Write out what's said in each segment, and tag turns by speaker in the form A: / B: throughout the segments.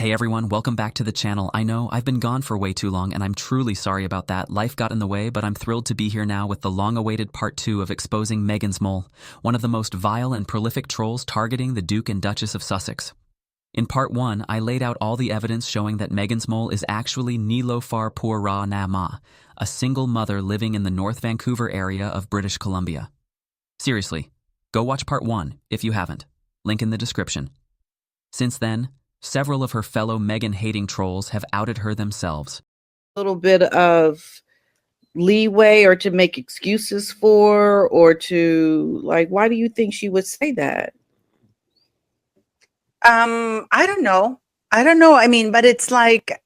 A: Hey everyone, welcome back to the channel. I know I've been gone for way too long and I'm truly sorry about that. Life got in the way, but I'm thrilled to be here now with the long-awaited part 2 of exposing Meghansmole, one of the most vile and prolific trolls targeting the Duke and Duchess of Sussex. In part 1, I laid out all the evidence showing that Meghansmole is actually Niloufar Pura Nama, a single mother living in the North Vancouver area of British Columbia. Seriously, go watch part 1 if you haven't. Link in the description. Since then, several of her fellow Meghan-hating trolls have outed her themselves.
B: A little bit of leeway or to make excuses for, or to, like, why do you think she would say that?
C: I don't know. I mean, but it's like,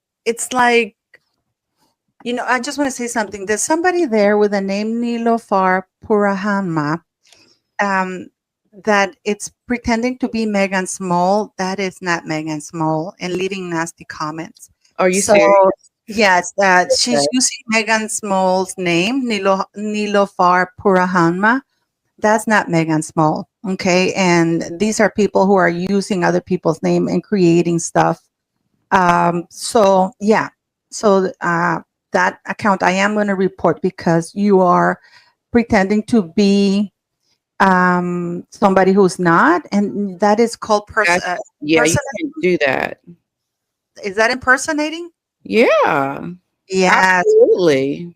C: you know, I just want to say something. There's somebody there with the name Niloufar Purahanma, that it's pretending to be Meghansmole. That is not Meghansmole, and leaving nasty comments.
B: Are you serious?
C: Yes, she's using Meghansmole's name, Niloufar Purahanma. That's not Meghansmole, okay? And these are people who are using other people's name and creating stuff. So that account I am going to report because you are pretending to be somebody who's not, and that is called
B: yeah, you can't do that.
C: Is that impersonating?
B: Yeah,
C: absolutely.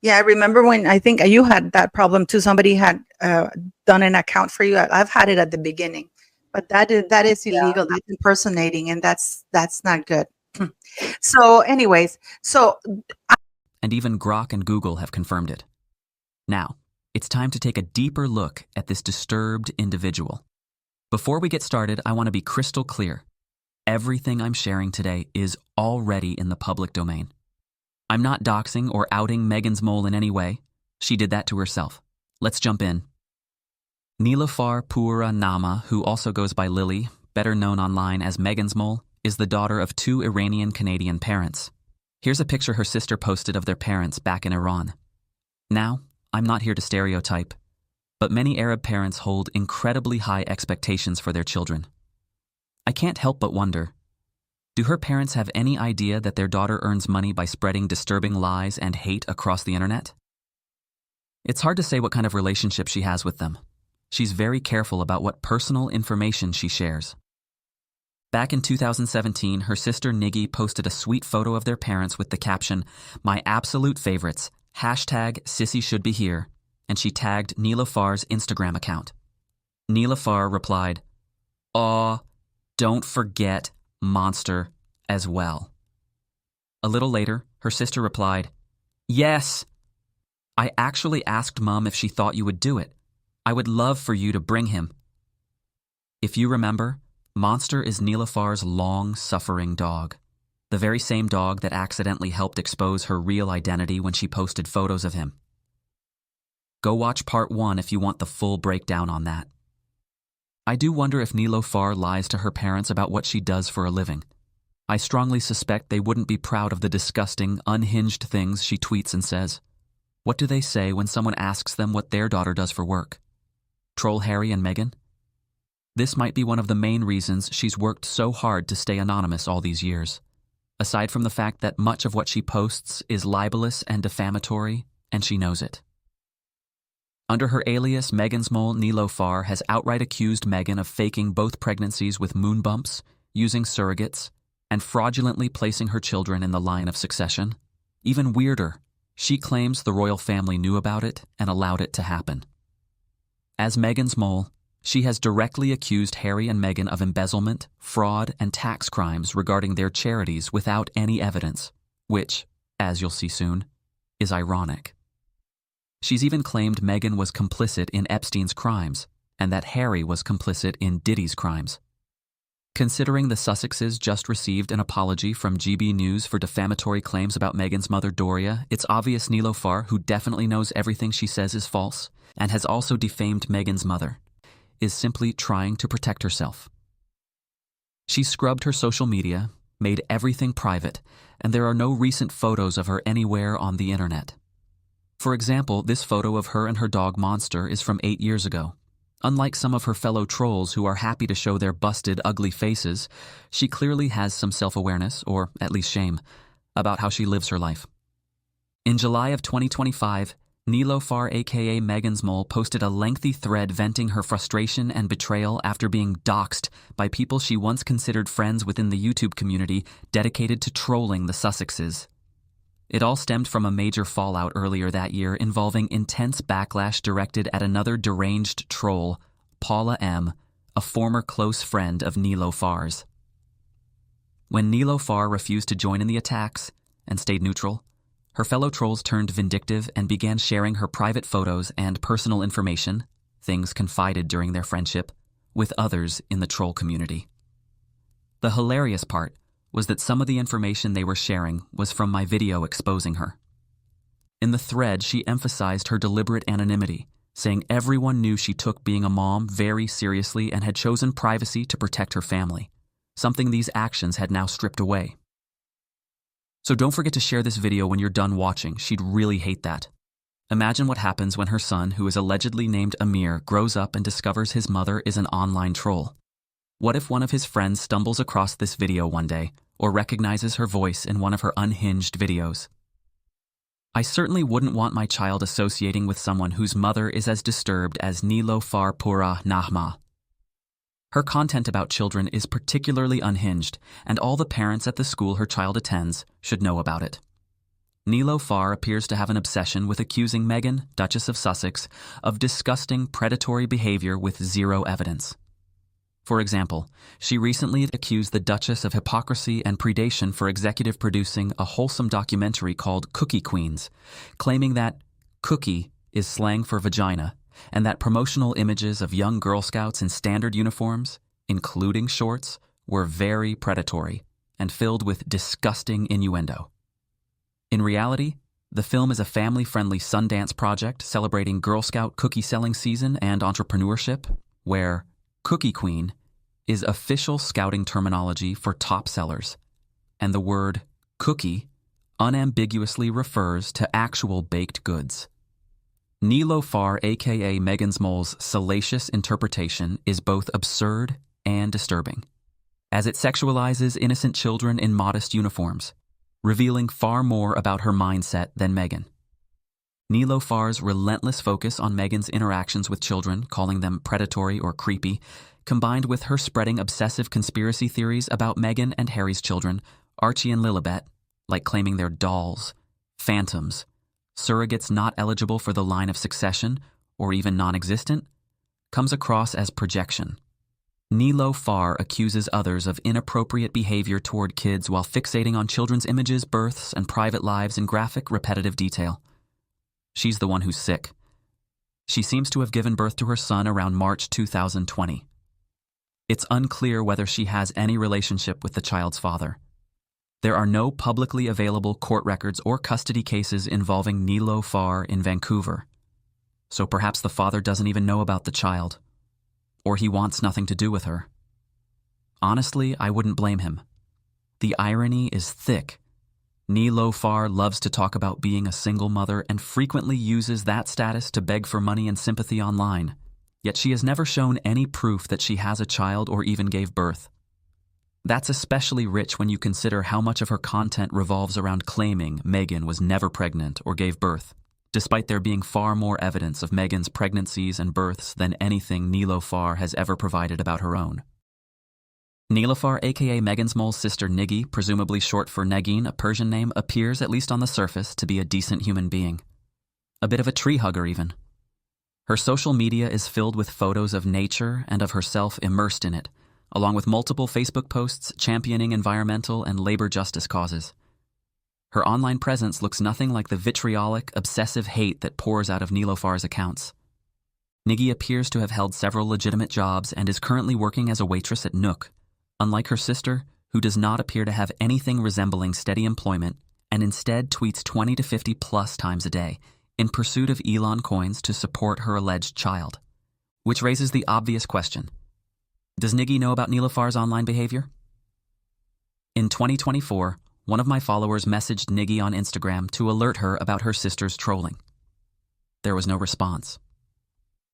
C: Yeah, I remember when I think you had that problem too. Somebody had done an account for you. I've had it at the beginning, but that is illegal. That's impersonating, and that's not good. So anyways,
A: and even Grok and Google have confirmed it. Now, it's time to take a deeper look at this disturbed individual. Before we get started, I want to be crystal clear. Everything I'm sharing today is already in the public domain. I'm not doxing or outing Meghansmole in any way. She did that to herself. Let's jump in. Niloufar Pura Nama, who also goes by Lily, better known online as Meghansmole, is the daughter of 2 Iranian-Canadian parents. Here's a picture her sister posted of their parents back in Iran. Now, I'm not here to stereotype, but many Arab parents hold incredibly high expectations for their children. I can't help but wonder, do her parents have any idea that their daughter earns money by spreading disturbing lies and hate across the internet? It's hard to say what kind of relationship she has with them. She's very careful about what personal information she shares. Back in 2017, her sister Niggy posted a sweet photo of their parents with the caption, "My absolute favorites, #Sissy should be here," and she tagged Niloufar's Instagram account. Niloufar replied, "Aw, don't forget Monster as well." A little later, her sister replied, "Yes, I actually asked Mom if she thought you would do it. I would love for you to bring him." If you remember, Monster is Niloufar's long-suffering dog, the very same dog that accidentally helped expose her real identity when she posted photos of him. Go watch part 1 if you want the full breakdown on that. I do wonder if Niloufar lies to her parents about what she does for a living. I strongly suspect they wouldn't be proud of the disgusting, unhinged things she tweets and says. What do they say when someone asks them what their daughter does for work? Troll Harry and Meghan? This might be one of the main reasons she's worked so hard to stay anonymous all these years. Aside from the fact that much of what she posts is libelous and defamatory, and she knows it. Under her alias, Meghansmole, Niloufar has outright accused Meghan of faking both pregnancies with moon bumps, using surrogates, and fraudulently placing her children in the line of succession. Even weirder, she claims the royal family knew about it and allowed it to happen. As Meghansmole, she has directly accused Harry and Meghan of embezzlement, fraud, and tax crimes regarding their charities without any evidence, which, as you'll see soon, is ironic. She's even claimed Meghan was complicit in Epstein's crimes, and that Harry was complicit in Diddy's crimes. Considering the Sussexes just received an apology from GB News for defamatory claims about Meghan's mother Doria, it's obvious Niloufar, who definitely knows everything she says is false, and has also defamed Meghan's mother, is simply trying to protect herself. She scrubbed her social media, made everything private, and there are no recent photos of her anywhere on the internet. For example, this photo of her and her dog Monster is from 8 years ago. Unlike some of her fellow trolls who are happy to show their busted, ugly faces, she clearly has some self-awareness, or at least shame, about how she lives her life. In July of 2025, Nilofar aka Meghansmole posted a lengthy thread venting her frustration and betrayal after being doxxed by people she once considered friends within the YouTube community dedicated to trolling the Sussexes. It all stemmed from a major fallout earlier that year involving intense backlash directed at another deranged troll, Paula M., a former close friend of Nilofar's. When Nilofar refused to join in the attacks and stayed neutral, her fellow trolls turned vindictive and began sharing her private photos and personal information, things confided during their friendship, with others in the troll community. The hilarious part was that some of the information they were sharing was from my video exposing her. In the thread, she emphasized her deliberate anonymity, saying everyone knew she took being a mom very seriously and had chosen privacy to protect her family, something these actions had now stripped away. So don't forget to share this video when you're done watching. She'd really hate that. Imagine what happens when her son, who is allegedly named Amir, grows up and discovers his mother is an online troll. What if one of his friends stumbles across this video one day, or recognizes her voice in one of her Unhinged videos? I certainly wouldn't want my child associating with someone whose mother is as disturbed as Nilofar Pura Nahma. Her content about children is particularly unhinged, and all the parents at the school her child attends should know about it. Nilofar appears to have an obsession with accusing Meghan, Duchess of Sussex, of disgusting predatory behavior with zero evidence. For example, she recently accused the Duchess of hypocrisy and predation for executive producing a wholesome documentary called Cookie Queens, claiming that cookie is slang for vagina, and that promotional images of young Girl Scouts in standard uniforms, including shorts, were very predatory and filled with disgusting innuendo. In reality, the film is a family-friendly Sundance project celebrating Girl Scout cookie selling season and entrepreneurship, where Cookie Queen is official scouting terminology for top sellers, and the word cookie unambiguously refers to actual baked goods. Nilofar aka Meghansmole's salacious interpretation is both absurd and disturbing, as it sexualizes innocent children in modest uniforms, revealing far more about her mindset than Meghan. Nilofar's relentless focus on Meghan's interactions with children, calling them predatory or creepy, combined with her spreading obsessive conspiracy theories about Meghan and Harry's children, Archie and Lilibet, like claiming they're dolls, phantoms, surrogates not eligible for the line of succession, or even non-existent, comes across as projection. Nilofar accuses others of inappropriate behavior toward kids while fixating on children's images, births, and private lives in graphic, repetitive detail. She's the one who's sick. She seems to have given birth to her son around March 2020. It's unclear whether she has any relationship with the child's father. There are no publicly available court records or custody cases involving Nilofar in Vancouver, so perhaps the father doesn't even know about the child, or he wants nothing to do with her. Honestly, I wouldn't blame him. The irony is thick. Nilofar loves to talk about being a single mother and frequently uses that status to beg for money and sympathy online, yet she has never shown any proof that she has a child or even gave birth. That's especially rich when you consider how much of her content revolves around claiming Meghan was never pregnant or gave birth, despite there being far more evidence of Meghan's pregnancies and births than anything Nilofar has ever provided about her own. Nilofar, aka Meghansmole's sister Niggy, presumably short for Negin, a Persian name, appears, at least on the surface, to be a decent human being. A bit of a tree hugger, even. Her social media is filled with photos of nature and of herself immersed in it, along with multiple Facebook posts championing environmental and labor justice causes. Her online presence looks nothing like the vitriolic, obsessive hate that pours out of Nilofar's accounts. Niggy appears to have held several legitimate jobs and is currently working as a waitress at Nook, unlike her sister, who does not appear to have anything resembling steady employment and instead tweets 20 to 50 plus times a day in pursuit of Elon coins to support her alleged child. Which raises the obvious question. Does Niggy know about Nilofar's online behavior? In 2024, one of my followers messaged Niggy on Instagram to alert her about her sister's trolling. There was no response.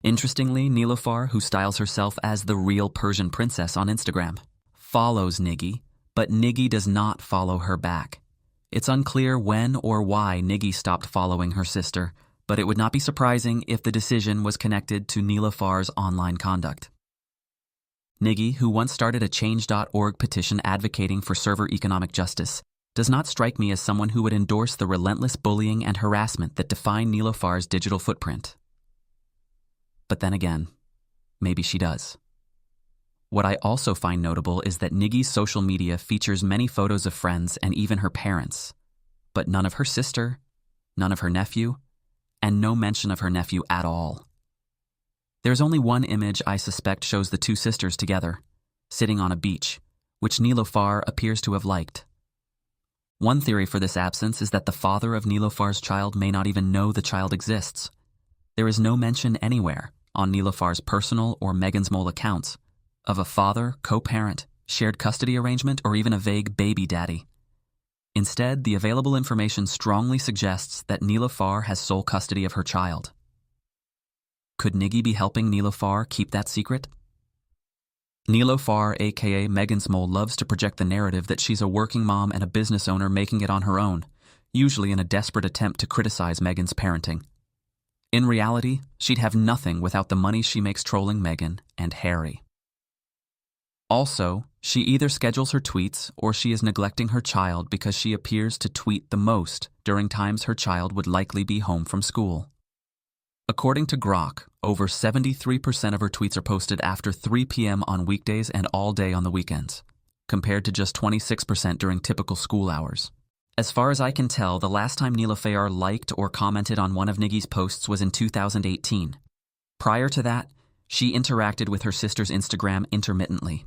A: Interestingly, Niloufar, who styles herself as the real Persian princess on Instagram, follows Niggy, but Niggy does not follow her back. It's unclear when or why Niggy stopped following her sister, but it would not be surprising if the decision was connected to Niloufar's online conduct. Niggy, who once started a Change.org petition advocating for server economic justice, does not strike me as someone who would endorse the relentless bullying and harassment that define Niloufar's digital footprint. But then again, maybe she does. What I also find notable is that Niggy's social media features many photos of friends and even her parents, but none of her sister, none of her nephew, and no mention of her nephew at all. There's only one image I suspect shows the two sisters together, sitting on a beach, which Niloufar appears to have liked. One theory for this absence is that the father of Niloufar's child may not even know the child exists. There is no mention anywhere, on Niloufar's personal or Meghansmole accounts, of a father, co-parent, shared custody arrangement, or even a vague baby daddy. Instead, the available information strongly suggests that Niloufar has sole custody of her child. Could Niggy be helping Niloufar keep that secret? Niloufar, aka Meghansmole, loves to project the narrative that she's a working mom and a business owner making it on her own, usually in a desperate attempt to criticize Meghan's parenting. In reality, she'd have nothing without the money she makes trolling Meghan and Harry. Also, she either schedules her tweets or she is neglecting her child because she appears to tweet the most during times her child would likely be home from school. According to Grok, over 73% of her tweets are posted after 3 p.m. on weekdays and all day on the weekends, compared to just 26% during typical school hours. As far as I can tell, the last time Niloufar liked or commented on one of Niggy's posts was in 2018. Prior to that, she interacted with her sister's Instagram intermittently.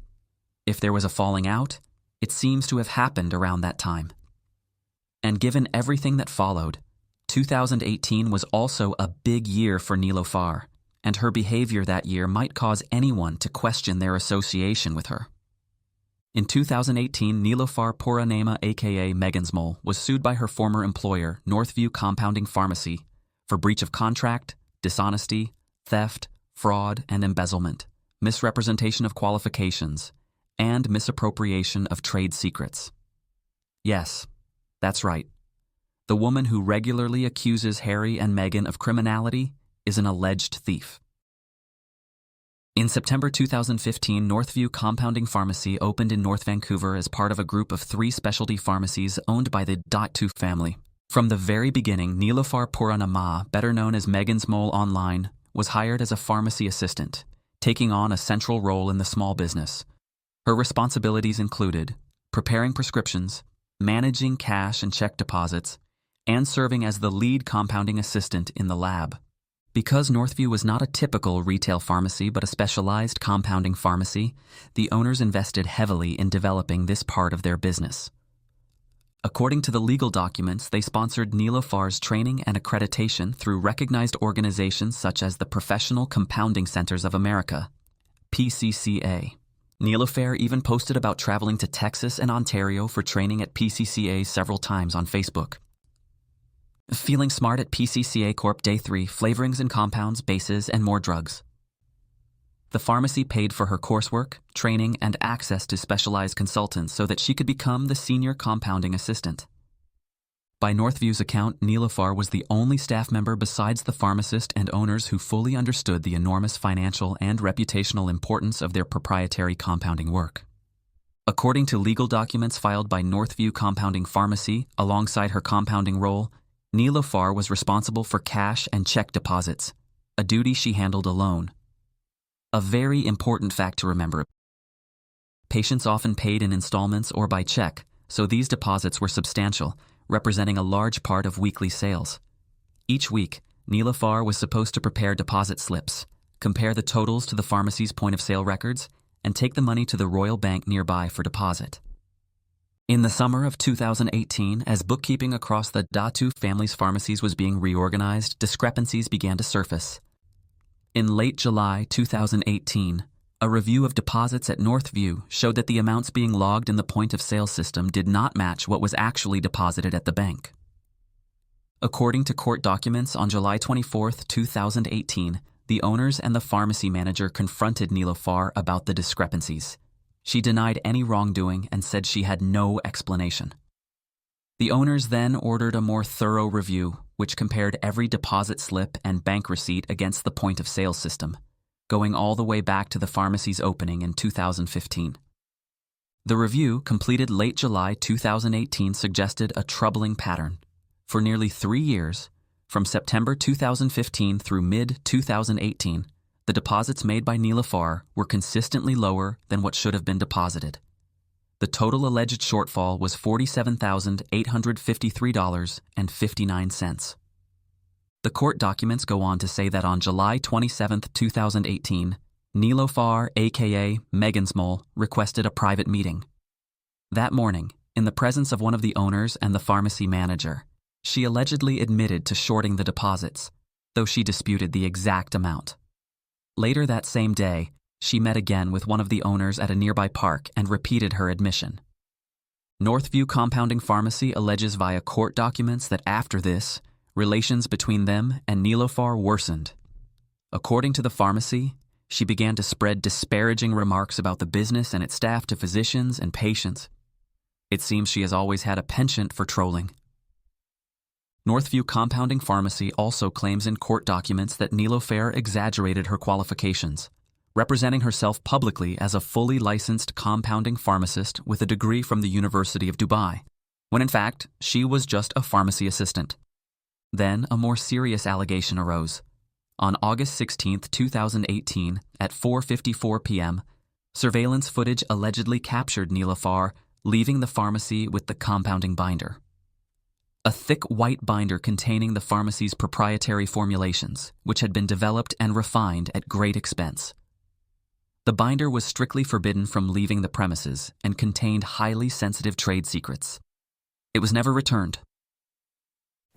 A: If there was a falling out, it seems to have happened around that time. And given everything that followed, 2018 was also a big year for Niloufar, and her behavior that year might cause anyone to question their association with her. In 2018, Niloufar Puranema, aka Meghansmole, was sued by her former employer, Northview Compounding Pharmacy, for breach of contract, dishonesty, theft, fraud and embezzlement, misrepresentation of qualifications, and misappropriation of trade secrets. Yes, that's right. The woman who regularly accuses Harry and Meghan of criminality is an alleged thief. In September 2015, Northview Compounding Pharmacy opened in North Vancouver as part of a group of 3 specialty pharmacies owned by the Doxing family. From the very beginning, Niloufar Puranema, better known as Meghansmole online, was hired as a pharmacy assistant, taking on a central role in the small business. Her responsibilities included preparing prescriptions, managing cash and check deposits, and serving as the lead compounding assistant in the lab. Because Northview was not a typical retail pharmacy but a specialized compounding pharmacy, the owners invested heavily in developing this part of their business. According to the legal documents, they sponsored Niloufar's training and accreditation through recognized organizations such as the Professional Compounding Centers of America, PCCA. Niloufar even posted about traveling to Texas and Ontario for training at PCCA several times on Facebook. Feeling smart at PCCA Corp Day 3, flavorings and compounds, bases, and more drugs. The pharmacy paid for her coursework, training, and access to specialized consultants so that she could become the senior compounding assistant. By Northview's account, Niloufar was the only staff member besides the pharmacist and owners who fully understood the enormous financial and reputational importance of their proprietary compounding work. According to legal documents filed by Northview Compounding Pharmacy, alongside her compounding role, Niloufar was responsible for cash and check deposits, a duty she handled alone. A very important fact to remember. Patients often paid in installments or by check, so these deposits were substantial, representing a large part of weekly sales. Each week, Niloufar was supposed to prepare deposit slips, compare the totals to the pharmacy's point-of-sale records, and take the money to the Royal Bank nearby for deposit. In the summer of 2018, as bookkeeping across the Doxing family's pharmacies was being reorganized, discrepancies began to surface. In late July 2018, a review of deposits at Northview showed that the amounts being logged in the point-of-sale system did not match what was actually deposited at the bank. According to court documents, on July 24, 2018, the owners and the pharmacy manager confronted Niloufar about the discrepancies. She denied any wrongdoing and said she had no explanation. The owners then ordered a more thorough review, which compared every deposit slip and bank receipt against the point-of-sale system, going all the way back to the pharmacy's opening in 2015. The review, completed late July 2018, suggested a troubling pattern. For nearly 3 years, from September 2015 through mid-2018, the deposits made by Niloufar were consistently lower than what should have been deposited. The total alleged shortfall was $47,853.59. The court documents go on to say that on July 27, 2018, Niloufar, aka Meghansmole, requested a private meeting. That morning, in the presence of one of the owners and the pharmacy manager, she allegedly admitted to shorting the deposits, though she disputed the exact amount. Later that same day, she met again with one of the owners at a nearby park and repeated her admission. Northview Compounding Pharmacy alleges via court documents that after this, relations between them and Niloufar worsened. According to the pharmacy, she began to spread disparaging remarks about the business and its staff to physicians and patients. It seems she has always had a penchant for trolling. Northview Compounding Pharmacy also claims in court documents that Niloufar exaggerated her qualifications, representing herself publicly as a fully licensed compounding pharmacist with a degree from the University of Dubai, when in fact, she was just a pharmacy assistant. Then a more serious allegation arose. On August 16, 2018, at 4:54 p.m., surveillance footage allegedly captured Niloufar leaving the pharmacy with the compounding binder. A thick white binder containing the pharmacy's proprietary formulations, which had been developed and refined at great expense. The binder was strictly forbidden from leaving the premises and contained highly sensitive trade secrets. It was never returned.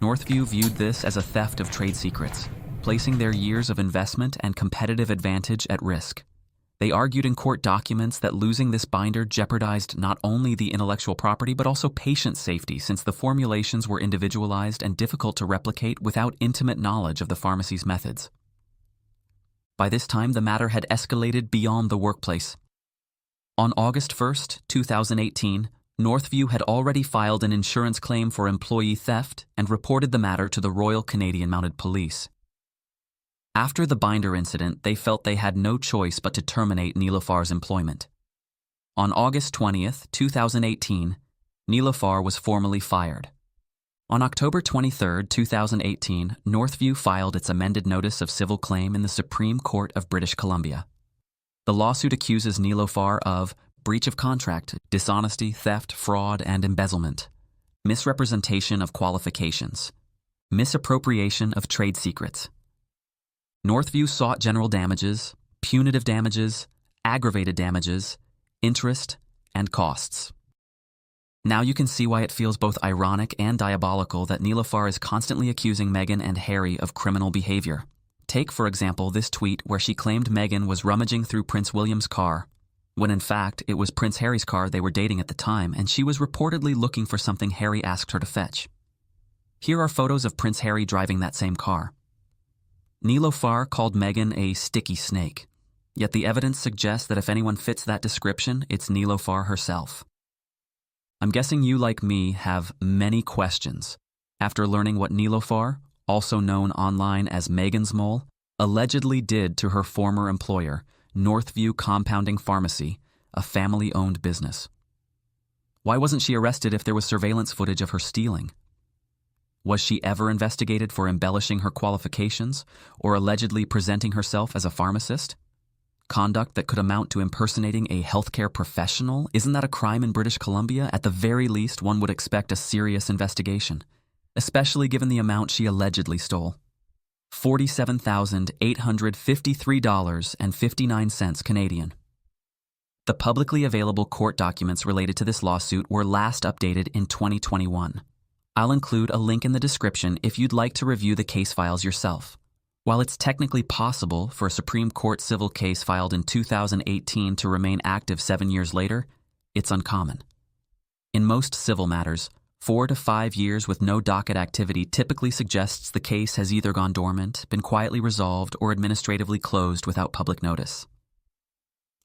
A: Northview viewed this as a theft of trade secrets, placing their years of investment and competitive advantage at risk. They argued in court documents that losing this binder jeopardized not only the intellectual property but also patient safety, since the formulations were individualized and difficult to replicate without intimate knowledge of the pharmacy's methods. By this time, the matter had escalated beyond the workplace. On August 1, 2018, Northview had already filed an insurance claim for employee theft and reported the matter to the Royal Canadian Mounted Police. After the binder incident, they felt they had no choice but to terminate Niloufar's employment. On August 20, 2018, Niloufar was formally fired. On October 23, 2018, Northview filed its amended notice of civil claim in the Supreme Court of British Columbia. The lawsuit accuses Niloufar of breach of contract, dishonesty, theft, fraud, and embezzlement, misrepresentation of qualifications, misappropriation of trade secrets. Northview sought general damages, punitive damages, aggravated damages, interest, and costs. Now you can see why it feels both ironic and diabolical that Niloufar is constantly accusing Meghan and Harry of criminal behavior. Take, for example, this tweet where she claimed Meghan was rummaging through Prince William's car, when in fact it was Prince Harry's car they were dating at the time, and she was reportedly looking for something Harry asked her to fetch. Here are photos of Prince Harry driving that same car. Niloufar called Meghan a sticky snake, yet the evidence suggests that if anyone fits that description, it's Niloufar herself. I'm guessing you, like me, have many questions after learning what Niloufar, also known online as Meghansmole, allegedly did to her former employer, Northview Compounding Pharmacy, a family-owned business. Why wasn't she arrested if there was surveillance footage of her stealing? Was she ever investigated for embellishing her qualifications or allegedly presenting herself as a pharmacist? Conduct that could amount to impersonating a healthcare professional? Isn't that a crime in British Columbia? At the very least, one would expect a serious investigation, especially given the amount she allegedly stole. $47,853.59 Canadian. The publicly available court documents related to this lawsuit were last updated in 2021. I'll include a link in the description if you'd like to review the case files yourself. While it's technically possible for a Supreme Court civil case filed in 2018 to remain active 7 years later, it's uncommon. In most civil matters, 4 to 5 years with no docket activity typically suggests the case has either gone dormant, been quietly resolved, or administratively closed without public notice.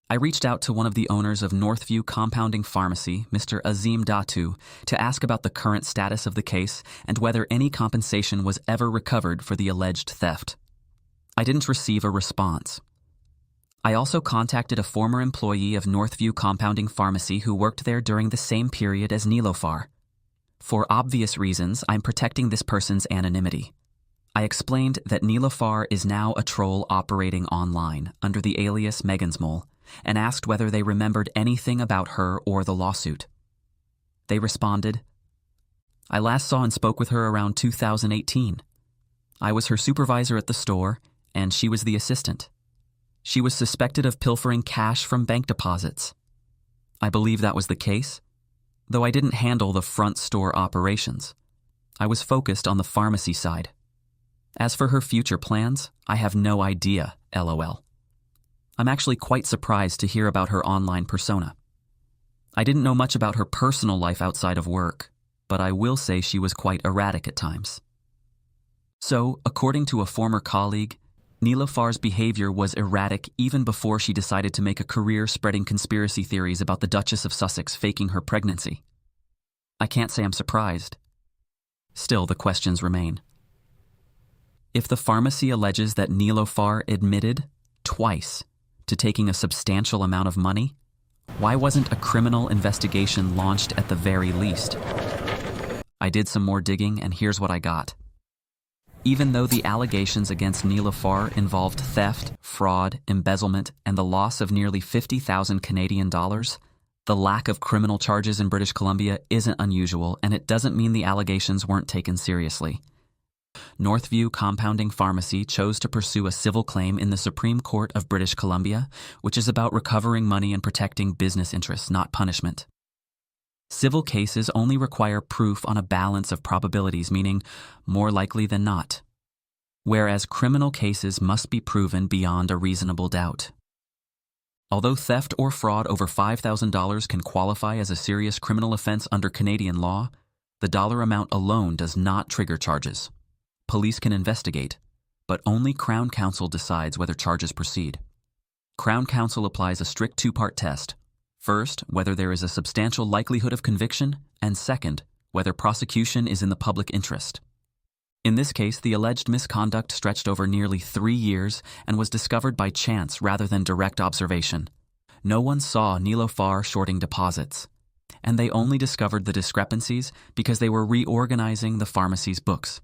A: I reached out to one of the owners of Northview Compounding Pharmacy, Mr. Azim Datu, to ask about the current status of the case and whether any compensation was ever recovered for the alleged theft. I didn't receive a response. I also contacted a former employee of Northview Compounding Pharmacy who worked there during the same period as Nilofar. For obvious reasons, I'm protecting this person's anonymity. I explained that Nilofar is now a troll operating online under the alias Meghansmole, and asked whether they remembered anything about her or the lawsuit. They responded, "I last saw and spoke with her around 2018. I was her supervisor at the store, and she was the assistant. She was suspected of pilfering cash from bank deposits. I believe that was the case, though I didn't handle the front store operations. I was focused on the pharmacy side. As for her future plans, I have no idea, LOL. I'm actually quite surprised to hear about her online persona. I didn't know much about her personal life outside of work, but I will say she was quite erratic at times." So, according to a former colleague, Nilofar's behavior was erratic even before she decided to make a career spreading conspiracy theories about the Duchess of Sussex faking her pregnancy. I can't say I'm surprised. Still, the questions remain. If the pharmacy alleges that Nilofar admitted, twice, to taking a substantial amount of money, why wasn't a criminal investigation launched at the very least? I did some more digging, and here's what I got. Even though the allegations against Nilofar involved theft, fraud, embezzlement, and the loss of nearly 50,000 Canadian dollars, the lack of criminal charges in British Columbia isn't unusual, and it doesn't mean the allegations weren't taken seriously. Northview Compounding Pharmacy chose to pursue a civil claim in the Supreme Court of British Columbia, which is about recovering money and protecting business interests, not punishment. Civil cases only require proof on a balance of probabilities, meaning more likely than not, whereas criminal cases must be proven beyond a reasonable doubt. Although theft or fraud over $5,000 can qualify as a serious criminal offense under Canadian law, the dollar amount alone does not trigger charges. Police can investigate, but only Crown Counsel decides whether charges proceed. Crown Counsel applies a strict two-part test. First, whether there is a substantial likelihood of conviction, and second, whether prosecution is in the public interest. In this case, the alleged misconduct stretched over nearly 3 years and was discovered by chance rather than direct observation. No one saw Nilofar shorting deposits, and they only discovered the discrepancies because they were reorganizing the pharmacy's books.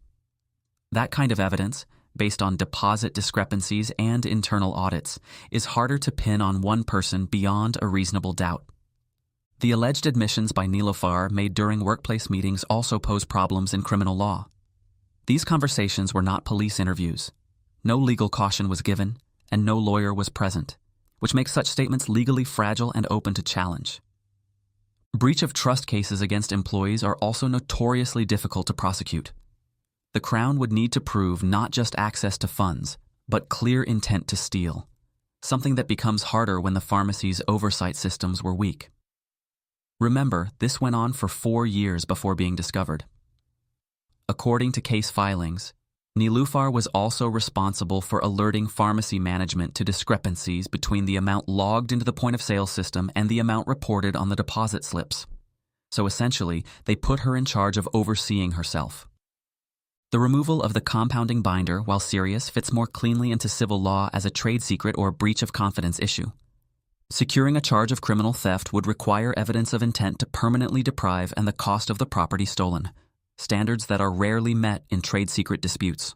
A: That kind of evidence, based on deposit discrepancies and internal audits, is harder to pin on one person beyond a reasonable doubt. The alleged admissions by Nilofar made during workplace meetings also pose problems in criminal law. These conversations were not police interviews. No legal caution was given, and no lawyer was present, which makes such statements legally fragile and open to challenge. Breach of trust cases against employees are also notoriously difficult to prosecute. The Crown would need to prove not just access to funds, but clear intent to steal, something that becomes harder when the pharmacy's oversight systems were weak. Remember, this went on for 4 years before being discovered. According to case filings, Nilofar was also responsible for alerting pharmacy management to discrepancies between the amount logged into the point-of-sale system and the amount reported on the deposit slips. So essentially, they put her in charge of overseeing herself. The removal of the compounding binder, while serious, fits more cleanly into civil law as a trade secret or breach of confidence issue. Securing a charge of criminal theft would require evidence of intent to permanently deprive and the cost of the property stolen, standards that are rarely met in trade secret disputes.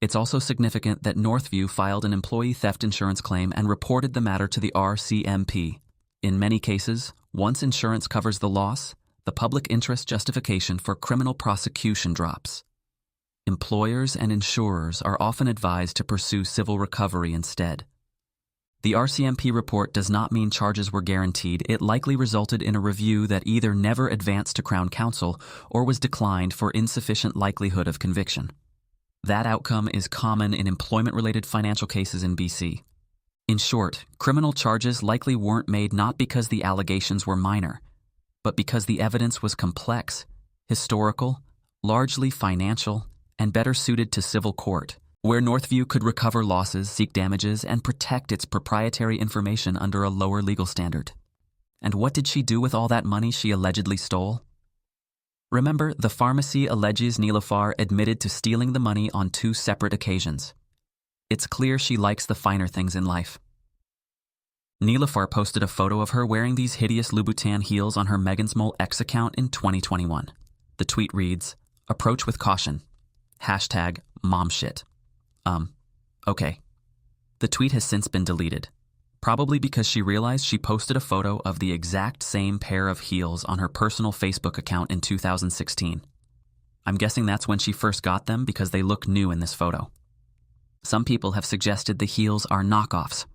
A: It's also significant that Northview filed an employee theft insurance claim and reported the matter to the RCMP. In many cases, once insurance covers the loss, the public interest justification for criminal prosecution drops. Employers and insurers are often advised to pursue civil recovery instead. The RCMP report does not mean charges were guaranteed. It likely resulted in a review that either never advanced to Crown Counsel or was declined for insufficient likelihood of conviction. That outcome is common in employment-related financial cases in BC. In short, criminal charges likely weren't made not because the allegations were minor, but because the evidence was complex, historical, largely financial, and better suited to civil court, where Northview could recover losses, seek damages, and protect its proprietary information under a lower legal standard. And what did she do with all that money she allegedly stole? Remember, the pharmacy alleges Niloufar admitted to stealing the money on 2 separate occasions. It's clear she likes the finer things in life. Niloufar posted a photo of her wearing these hideous Louboutin heels on her Meghansmole X account in 2021. The tweet reads, "Approach with caution. #momshit." Okay. The tweet has since been deleted, probably because she realized she posted a photo of the exact same pair of heels on her personal Facebook account in 2016. I'm guessing that's when she first got them because they look new in this photo. Some people have suggested the heels are knockoffs.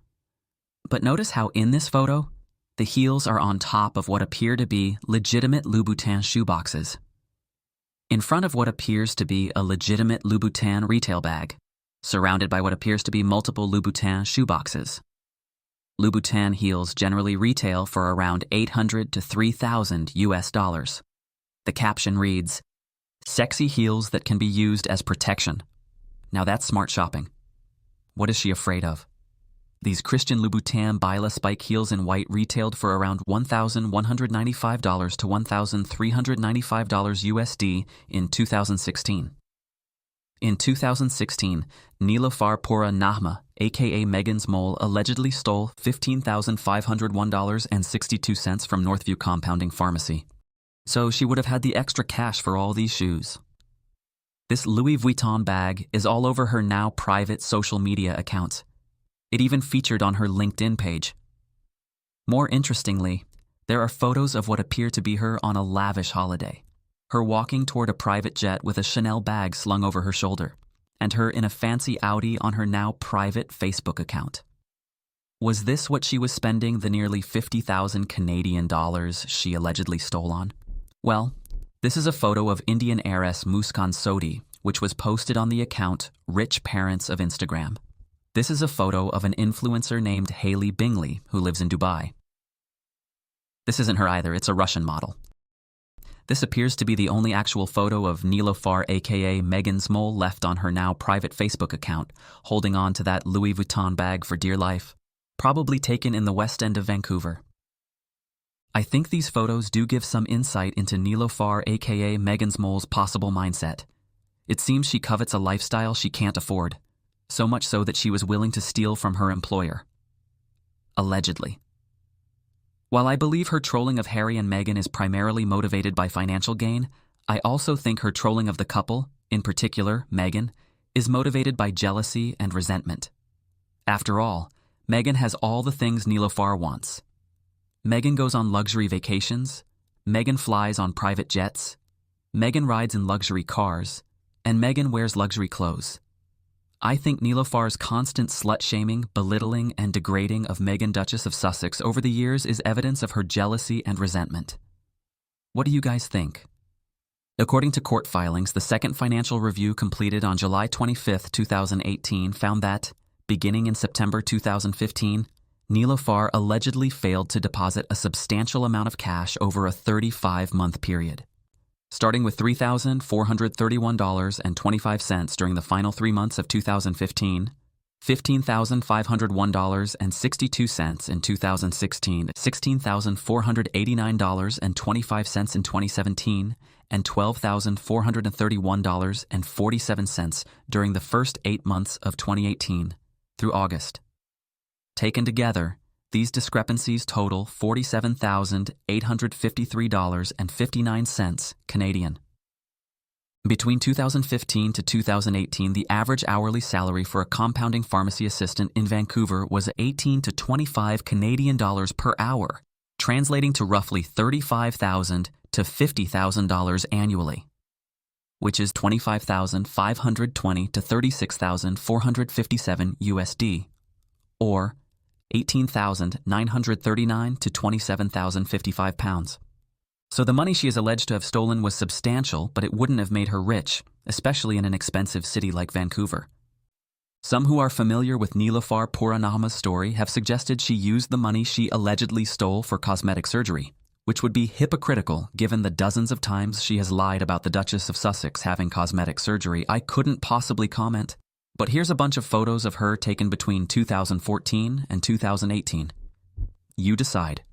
A: But notice how in this photo, the heels are on top of what appear to be legitimate Louboutin shoeboxes. In front of what appears to be a legitimate Louboutin retail bag, surrounded by what appears to be multiple Louboutin shoeboxes. Louboutin heels generally retail for around $800 to $3,000 US. The caption reads, "Sexy heels that can be used as protection." Now that's smart shopping. What is she afraid of? These Christian Louboutin Bila spike heels in white retailed for around $1,195 to $1,395 USD in 2016. In 2016, Niloufar Pura Nahma, aka Meghansmole, allegedly stole $15,501.62 from Northview Compounding Pharmacy. So she would have had the extra cash for all these shoes. This Louis Vuitton bag is all over her now private social media accounts. It even featured on her LinkedIn page. More interestingly, there are photos of what appear to be her on a lavish holiday. Her walking toward a private jet with a Chanel bag slung over her shoulder, and her in a fancy Audi on her now private Facebook account. Was this what she was spending the nearly 50,000 Canadian dollars she allegedly stole on? Well, this is a photo of Indian heiress Muskan Sodhi, which was posted on the account Rich Parents of Instagram. This is a photo of an influencer named Hailey Bingley, who lives in Dubai. This isn't her either, it's a Russian model. This appears to be the only actual photo of Niloufar aka Meghansmole left on her now private Facebook account, holding on to that Louis Vuitton bag for dear life, probably taken in the West End of Vancouver. I think these photos do give some insight into Niloufar aka Meghansmole's possible mindset. It seems she covets a lifestyle she can't afford, so much so that she was willing to steal from her employer. Allegedly. While I believe her trolling of Harry and Meghan is primarily motivated by financial gain, I also think her trolling of the couple, in particular Meghan, is motivated by jealousy and resentment. After all, Meghan has all the things Niloufar wants. Meghan goes on luxury vacations, Meghan flies on private jets, Meghan rides in luxury cars, and Meghan wears luxury clothes. I think Niloufar's constant slut-shaming, belittling, and degrading of Meghan Duchess of Sussex over the years is evidence of her jealousy and resentment. What do you guys think? According to court filings, the second financial review completed on July 25, 2018 found that, beginning in September 2015, Niloufar allegedly failed to deposit a substantial amount of cash over a 35-month period. Starting with $3,431.25 during the final 3 months of 2015, $15,501.62 in 2016, $16,489.25 in 2017, and $12,431.47 during the first 8 months of 2018 through August. Taken together, these discrepancies total $47,853.59 Canadian. Between 2015 to 2018, the average hourly salary for a compounding pharmacy assistant in Vancouver was 18 to 25 Canadian dollars per hour, translating to roughly $35,000 to $50,000 annually, which is $25,520 to $36,457 USD, or $18,939 to £27,055. So the money she is alleged to have stolen was substantial, but it wouldn't have made her rich, especially in an expensive city like Vancouver. Some who are familiar with Niloufar Pura Nahma's story have suggested she used the money she allegedly stole for cosmetic surgery, which would be hypocritical given the dozens of times she has lied about the Duchess of Sussex having cosmetic surgery. I couldn't possibly comment. But here's a bunch of photos of her taken between 2014 and 2018. You decide.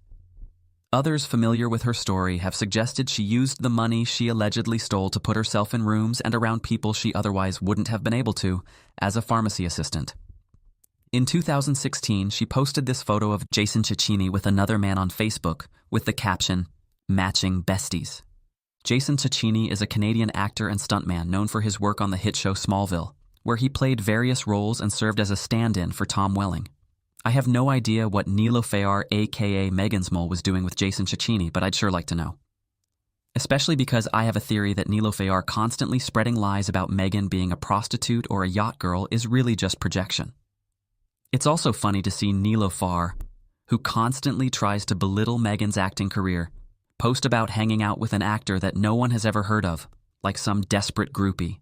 A: Others familiar with her story have suggested she used the money she allegedly stole to put herself in rooms and around people she otherwise wouldn't have been able to as a pharmacy assistant. In 2016, she posted this photo of Jason Cecchini with another man on Facebook with the caption, "Matching Besties." Jason Cecchini is a Canadian actor and stuntman known for his work on the hit show Smallville, where he played various roles and served as a stand-in for Tom Welling. I have no idea what Nilofer aka Meghansmole was doing with Jason Cecchini, but I'd sure like to know. Especially because I have a theory that Nilofer constantly spreading lies about Meghan being a prostitute or a yacht girl is really just projection. It's also funny to see Nilofer, who constantly tries to belittle Meghan's acting career, post about hanging out with an actor that no one has ever heard of, like some desperate groupie.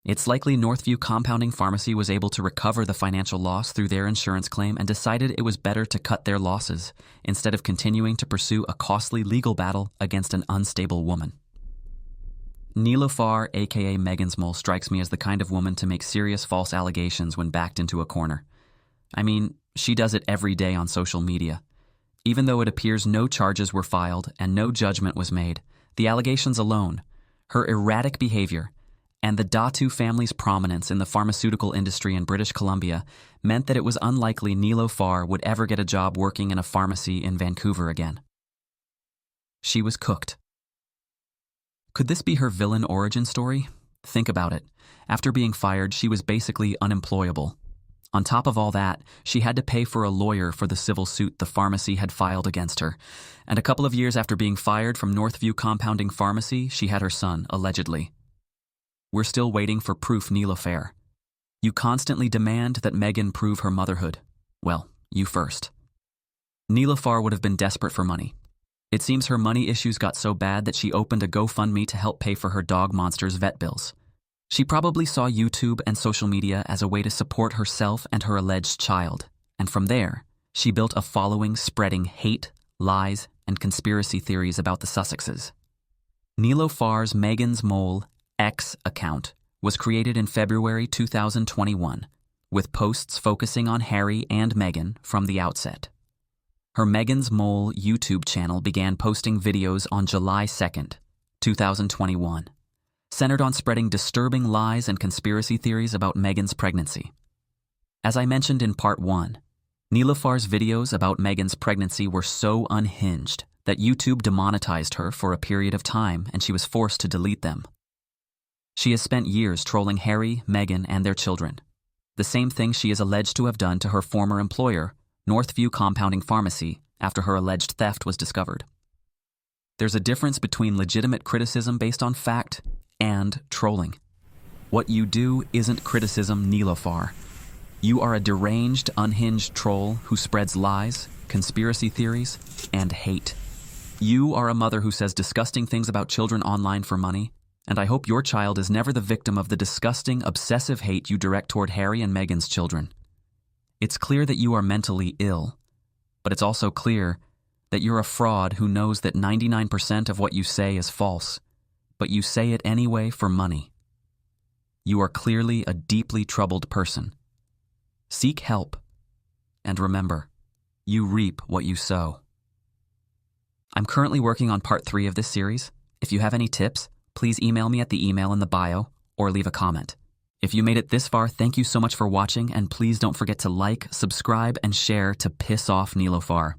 A: It's likely Northview Compounding Pharmacy was able to recover the financial loss through their insurance claim and decided it was better to cut their losses instead of continuing to pursue a costly legal battle against an unstable woman. Nilofer, aka Meghansmole, strikes me as the kind of woman to make serious false allegations when backed into a corner. I mean, she does it every day on social media. Even though it appears no charges were filed and no judgment was made, the allegations alone, her erratic behavior, and the Datu family's prominence in the pharmaceutical industry in British Columbia meant that it was unlikely Nilofer would ever get a job working in a pharmacy in Vancouver again. She was cooked. Could this be her villain origin story? Think about it. After being fired, she was basically unemployable. On top of all that, she had to pay for a lawyer for the civil suit the pharmacy had filed against her. And a couple of years after being fired from Northview Compounding Pharmacy, she had her son, allegedly. We're still waiting for proof, Nilofer. You constantly demand that Meghan prove her motherhood. Well, you first. Nilofer would have been desperate for money. It seems her money issues got so bad that she opened a GoFundMe to help pay for her dog Monster's vet bills. She probably saw YouTube and social media as a way to support herself and her alleged child, and from there, she built a following spreading hate, lies, and conspiracy theories about the Sussexes. Nilofer's Meghansmole X account was created in February 2021, with posts focusing on Harry and Meghan from the outset. Her Meghansmole YouTube channel began posting videos on July 2nd, 2021, centered on spreading disturbing lies and conspiracy theories about Meghan's pregnancy. As I mentioned in part 1, Nilofer's videos about Meghan's pregnancy were so unhinged that YouTube demonetized her for a period of time and she was forced to delete them. She has spent years trolling Harry, Meghan, and their children, the same thing she is alleged to have done to her former employer, Northview Compounding Pharmacy, after her alleged theft was discovered. There's a difference between legitimate criticism based on fact and trolling. What you do isn't criticism, Nilofer. You are a deranged, unhinged troll who spreads lies, conspiracy theories, and hate. You are a mother who says disgusting things about children online for money, and I hope your child is never the victim of the disgusting, obsessive hate you direct toward Harry and Meghan's children. It's clear that you are mentally ill, but it's also clear that you're a fraud who knows that 99% of what you say is false, but you say it anyway for money. You are clearly a deeply troubled person. Seek help, and remember, you reap what you sow. I'm currently working on part 3 of this series. If you have any tips, please email me at the email in the bio or leave a comment. If you made it this far, thank you so much for watching, and please don't forget to like, subscribe, and share to piss off Nilofer.